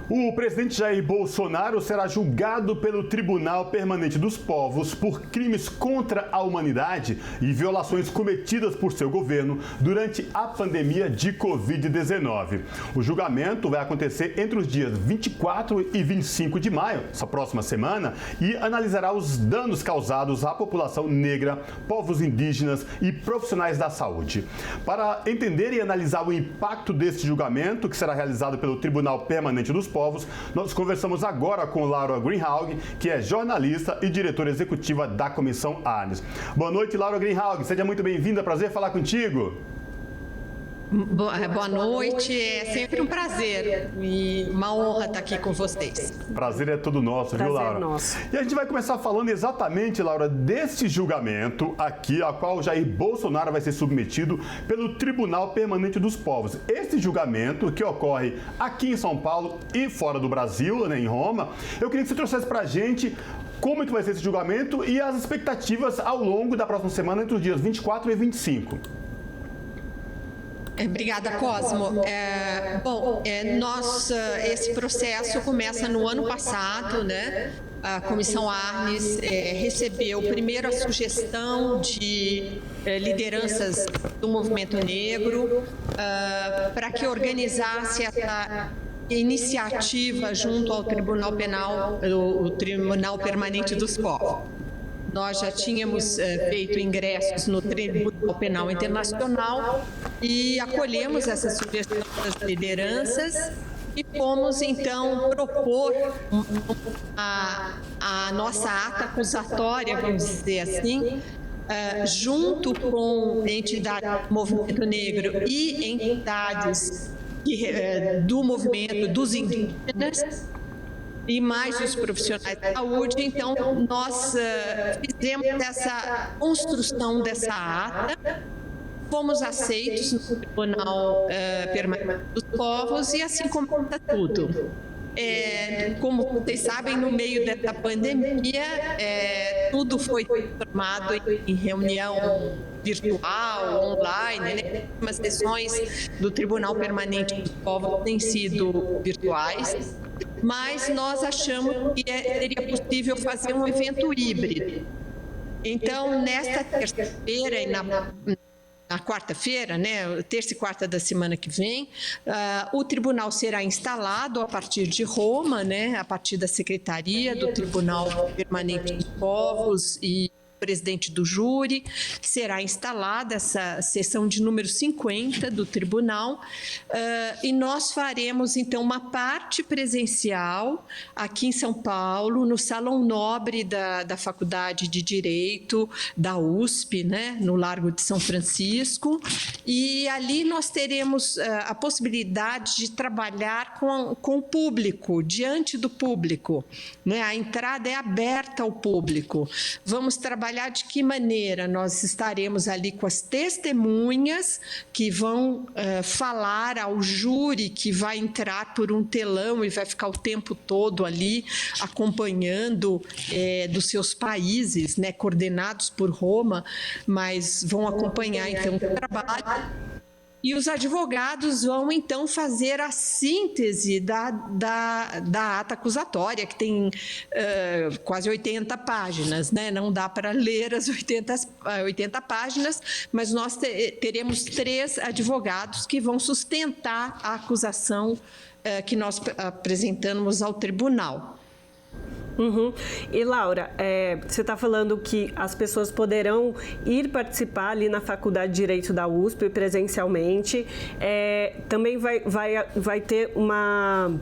O presidente Jair Bolsonaro será julgado pelo Tribunal Permanente dos Povos por crimes contra a humanidade e violações cometidas por seu governo durante a pandemia de Covid-19. O julgamento vai acontecer entre os dias 24 e 25 de maio, essa próxima semana, e analisará os danos causados à população negra, povos indígenas e profissionais da saúde. Para entender e analisar o impacto desse julgamento, que será realizado pelo Tribunal Permanente dos Povos, nós conversamos agora com Laura Greenhalgh, que é jornalista e diretora executiva da Comissão Arnes. Boa noite, Laura Greenhalgh. Seja muito bem-vinda. Prazer falar contigo. Boa noite, é sempre um prazer e uma honra estar aqui com vocês. Prazer é todo nosso, viu, Laura? Nosso. E a gente vai começar falando exatamente, Laura, desse julgamento aqui, a qual Jair Bolsonaro vai ser submetido pelo Tribunal Permanente dos Povos. Esse julgamento que ocorre aqui em São Paulo e fora do Brasil, né, em Roma, eu queria que você trouxesse pra gente como é que vai ser esse julgamento e as expectativas ao longo da próxima semana, entre os dias 24 e 25. Obrigada, Cosmo. Esse processo começa no ano passado, né? A Comissão Arnes recebeu primeiro a sugestão de lideranças do movimento negro para que organizasse essa iniciativa junto ao Tribunal Penal, o Tribunal Permanente dos Povos. Nós já tínhamos feito ingressos no Tribunal Penal Internacional e acolhemos essa sugestão das lideranças e fomos, então, propor a nossa ata acusatória, vamos dizer assim, junto com entidades do movimento negro e entidades do movimento dos indígenas, e mais os profissionais da saúde. Então, nós fizemos essa construção dessa ata, fomos aceitos no Tribunal Permanente dos Povos e assim começa tudo. Como vocês sabem, no meio dessa pandemia, tudo foi transformado em reunião virtual, online, né? As sessões do Tribunal Permanente dos Povos têm sido virtuais, mas nós achamos que seria possível fazer um evento híbrido. Então, nesta terça-feira e na quarta-feira, né, terça e quarta da semana que vem, o tribunal será instalado a partir de Roma, né, a partir da Secretaria do Tribunal Permanente dos Povos e presidente do júri. Será instalada essa sessão de número 50 do tribunal e nós faremos, então, uma parte presencial aqui em São Paulo, no Salão Nobre da Faculdade de Direito da USP, né, no Largo de São Francisco, e ali nós teremos a possibilidade de trabalhar com o público, diante do público, né? A entrada é aberta ao público. Vamos trabalhar de que maneira? Nós estaremos ali com as testemunhas que vão falar ao júri, que vai entrar por um telão e vai ficar o tempo todo ali acompanhando dos seus países, né, coordenados por Roma, mas vão acompanhar então o trabalho. E os advogados vão, então, fazer a síntese da ata acusatória, que tem quase 80 páginas, né? Não dá para ler as 80 páginas, mas nós teremos 3 advogados que vão sustentar a acusação que nós apresentamos ao tribunal. Uhum. E, Laura, você está falando que as pessoas poderão ir participar ali na Faculdade de Direito da USP presencialmente. Também vai ter uma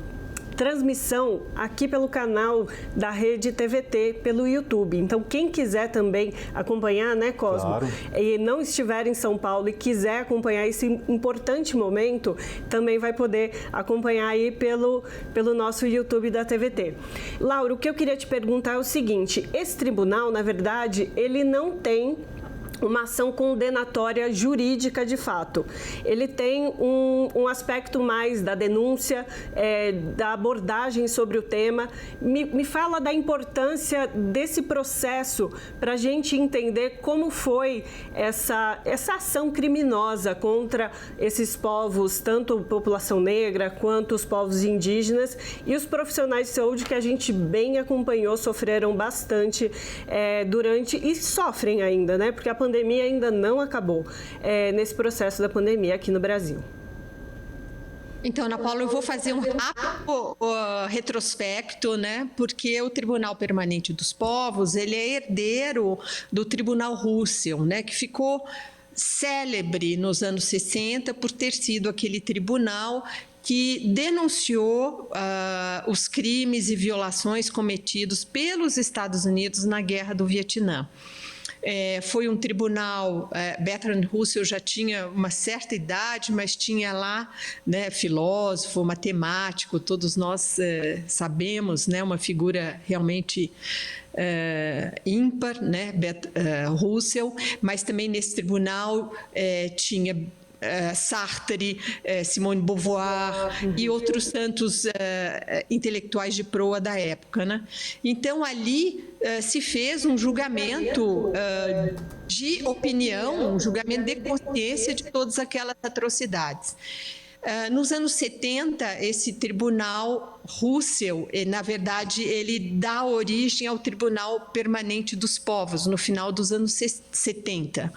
transmissão aqui pelo canal da Rede TVT, pelo YouTube. Então, quem quiser também acompanhar, né, Cosmo? Claro. E não estiver em São Paulo e quiser acompanhar esse importante momento, também vai poder acompanhar aí pelo nosso YouTube da TVT. Laura, o que eu queria te perguntar é o seguinte: esse tribunal, na verdade, ele não tem uma ação condenatória jurídica de fato. Ele tem um aspecto mais da denúncia, da abordagem sobre o tema. Me fala da importância desse processo para a gente entender como foi essa ação criminosa contra esses povos, tanto a população negra quanto os povos indígenas, e os profissionais de saúde que a gente bem acompanhou sofreram bastante durante e sofrem ainda, né? Porque a pandemia ainda não acabou nesse processo da pandemia aqui no Brasil. Então, Ana Paula, eu vou fazer um rápido retrospecto, né? Porque o Tribunal Permanente dos Povos, ele é herdeiro do Tribunal Russell, né? Que ficou célebre nos anos 60 por ter sido aquele tribunal que denunciou os crimes e violações cometidos pelos Estados Unidos na Guerra do Vietnã. Foi um tribunal, Bertrand Russell já tinha uma certa idade, mas tinha lá, né, filósofo, matemático, todos nós sabemos, né, uma figura realmente ímpar, né, Russell, mas também nesse tribunal tinha Sartre, Simone de Beauvoir e outros tantos intelectuais de proa da época, né? Então, ali se fez um julgamento de opinião, um julgamento de consciência de todas aquelas atrocidades. Nos anos 70, esse tribunal Russell, na verdade, ele dá origem ao Tribunal Permanente dos Povos, no final dos anos 70.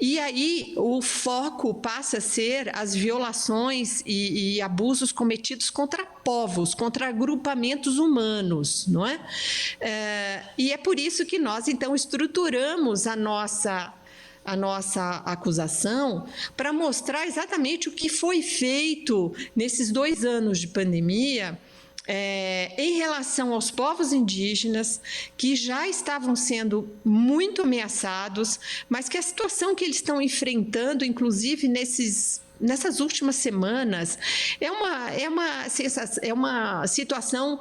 E aí o foco passa a ser as violações e abusos cometidos contra povos, contra agrupamentos humanos, não é? E é por isso que nós, então, estruturamos a nossa acusação para mostrar exatamente o que foi feito nesses 2 anos de pandemia em relação aos povos indígenas que já estavam sendo muito ameaçados, mas que a situação que eles estão enfrentando, inclusive nessas últimas semanas, é uma situação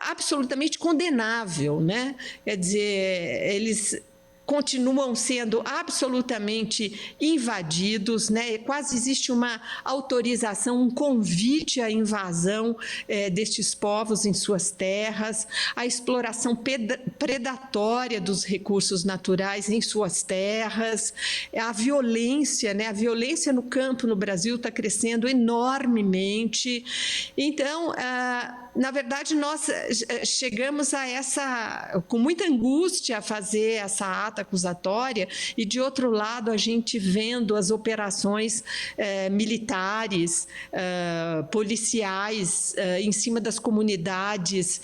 absolutamente condenável, né? Quer dizer, eles continuam sendo absolutamente invadidos, né? Quase existe uma autorização, um convite à invasão destes povos em suas terras, a exploração predatória dos recursos naturais em suas terras, a violência, né? A violência no campo no Brasil está crescendo enormemente. Então, na verdade, nós chegamos com muita angústia a fazer essa ata acusatória e, de outro lado, a gente vendo as operações militares, policiais em cima das comunidades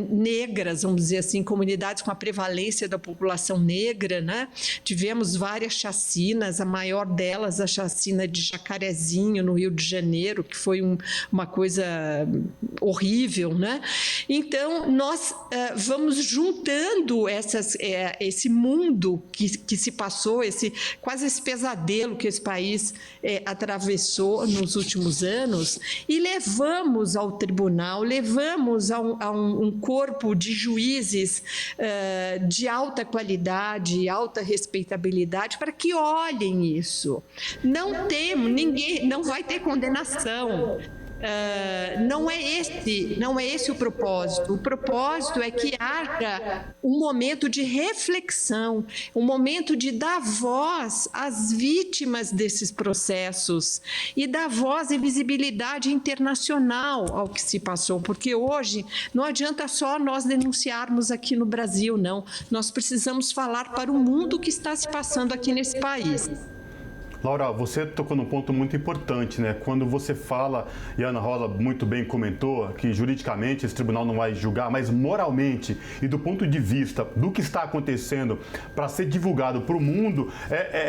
negras, vamos dizer assim, comunidades com a prevalência da população negra, né? Tivemos várias chacinas, a maior delas a chacina de Jacarezinho, no Rio de Janeiro, que foi uma coisa horrível, né? Então, nós vamos juntando esse mundo que se passou, quase esse pesadelo que esse país atravessou nos últimos anos, e levamos ao tribunal, levamos a um corpo de juízes de alta qualidade, alta respeitabilidade, para que olhem isso. Ninguém, não vai ter condenação. Não é esse o propósito. O propósito é que haja um momento de reflexão, um momento de dar voz às vítimas desses processos e dar voz e visibilidade internacional ao que se passou, porque hoje não adianta só nós denunciarmos aqui no Brasil, não. Nós precisamos falar para o mundo o que está se passando aqui nesse país. Laura, você tocou num ponto muito importante, né? Quando você fala, e a Ana Rosa muito bem comentou, que juridicamente esse tribunal não vai julgar, mas moralmente e do ponto de vista do que está acontecendo para ser divulgado para o mundo,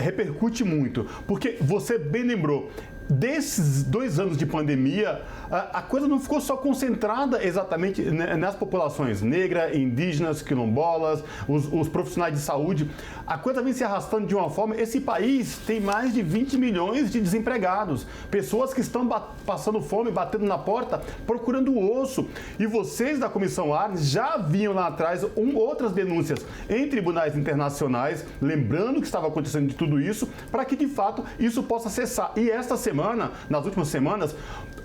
repercute muito. Porque você bem lembrou, desses 2 anos de pandemia, a coisa não ficou só concentrada exatamente nas populações negras, indígenas, quilombolas, os profissionais de saúde. A coisa vem se arrastando de uma forma... Esse país tem mais de 20 milhões de desempregados, pessoas que estão passando fome, batendo na porta, procurando o osso. E vocês da Comissão Arnes já haviam lá atrás outras denúncias em tribunais internacionais, lembrando que estava acontecendo de tudo isso, para que de fato isso possa cessar. E esta semana, nas últimas semanas,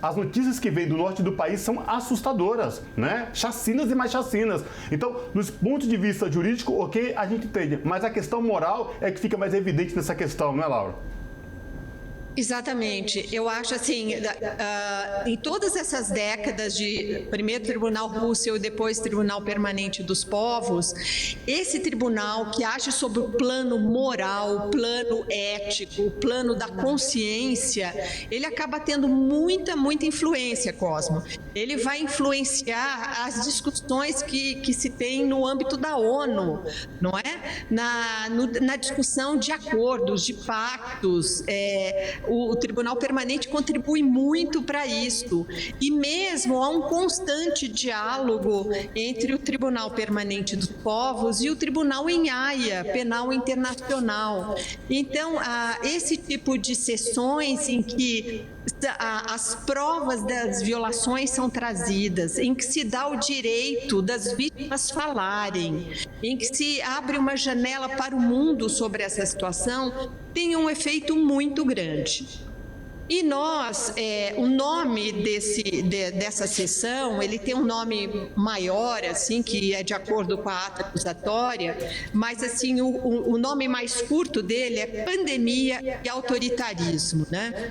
as notícias que vêm do norte do país são assustadoras, né? Chacinas e mais chacinas. Então, dos pontos de vista jurídico, ok, a gente entende, mas a questão moral é que fica mais evidente nessa questão, não é, Laura? Exatamente. Eu acho assim, em todas essas décadas de primeiro Tribunal Russell e depois Tribunal Permanente dos Povos, esse tribunal que age sobre o plano moral, o plano ético, o plano da consciência, ele acaba tendo muita influência, Cosmo. Ele vai influenciar as discussões que se tem no âmbito da ONU, não é? Na discussão de acordos, de pactos, o Tribunal Permanente contribui muito para isso. E mesmo há um constante diálogo entre o Tribunal Permanente dos Povos e o Tribunal em Haia, Penal Internacional. Então, esse tipo de sessões em que as provas das violações são trazidas, em que se dá o direito das vítimas falarem, em que se abre uma janela para o mundo sobre essa situação, tem um efeito muito grande. E nós, o nome dessa sessão, ele tem um nome maior, assim, que é de acordo com a ata acusatória, mas assim, o nome mais curto dele é Pandemia e Autoritarismo, né?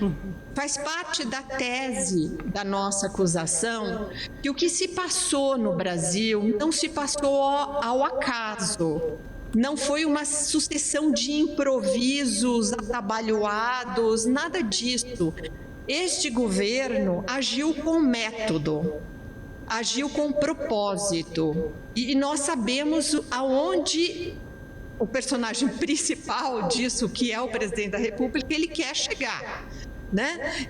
Faz parte da tese da nossa acusação que o que se passou no Brasil não se passou ao acaso. Não foi uma sucessão de improvisos atabalhoados, nada disso. Este governo agiu com método, agiu com propósito. E nós sabemos aonde o personagem principal disso, que é o presidente da República, ele quer chegar. Né?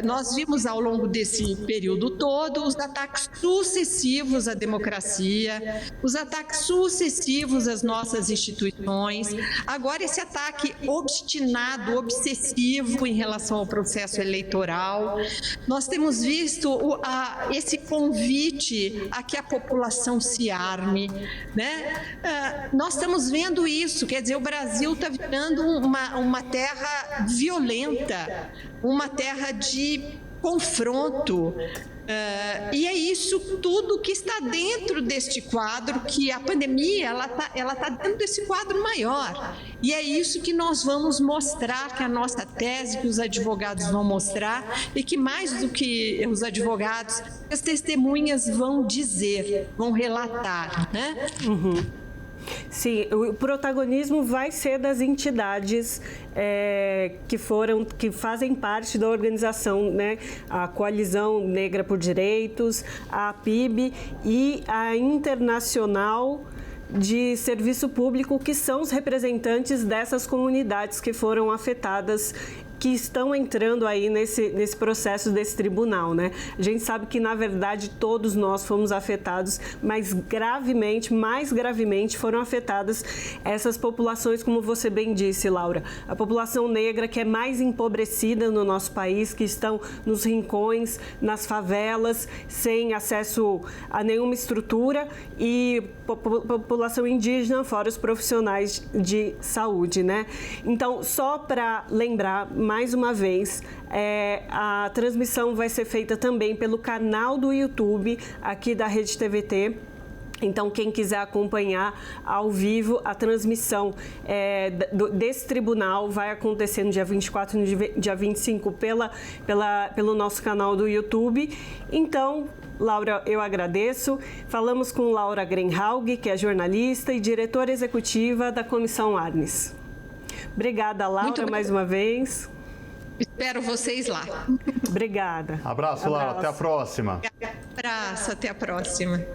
Nós vimos ao longo desse período todo os ataques sucessivos à democracia, os ataques sucessivos às nossas instituições, agora esse ataque obstinado, obsessivo em relação ao processo eleitoral. Nós temos visto esse convite a que a população se arme, né? Nós estamos vendo isso, quer dizer, o Brasil está virando uma terra violenta, uma terra de confronto, e é isso tudo que está dentro deste quadro, que a pandemia ela tá dentro desse quadro maior, e é isso que nós vamos mostrar, que a nossa tese, que os advogados vão mostrar, e que mais do que os advogados, as testemunhas vão dizer, vão relatar, né? Sim, o protagonismo vai ser das entidades que fazem parte da organização, né? A Coalizão Negra por Direitos, a PIB e a Internacional de Serviço Público, que são os representantes dessas comunidades que foram afetadas, que estão entrando aí nesse processo desse tribunal, né? A gente sabe que, na verdade, todos nós fomos afetados, mas mais gravemente foram afetadas essas populações, como você bem disse, Laura. A população negra, que é mais empobrecida no nosso país, que estão nos rincões, nas favelas, sem acesso a nenhuma estrutura, e população indígena, fora os profissionais de saúde, né? Então, só para lembrar, mais uma vez, a transmissão vai ser feita também pelo canal do YouTube aqui da Rede TVT. Então, quem quiser acompanhar ao vivo, a transmissão desse tribunal vai acontecer no dia 24 e no dia 25 pelo nosso canal do YouTube. Então, Laura, eu agradeço. Falamos com Laura Greenhalgh, que é jornalista e diretora executiva da Comissão Arnes. Obrigada, Laura, mais uma vez. Espero vocês lá. Obrigada. Abraço, Laura. Até a próxima. Abraço, até a próxima.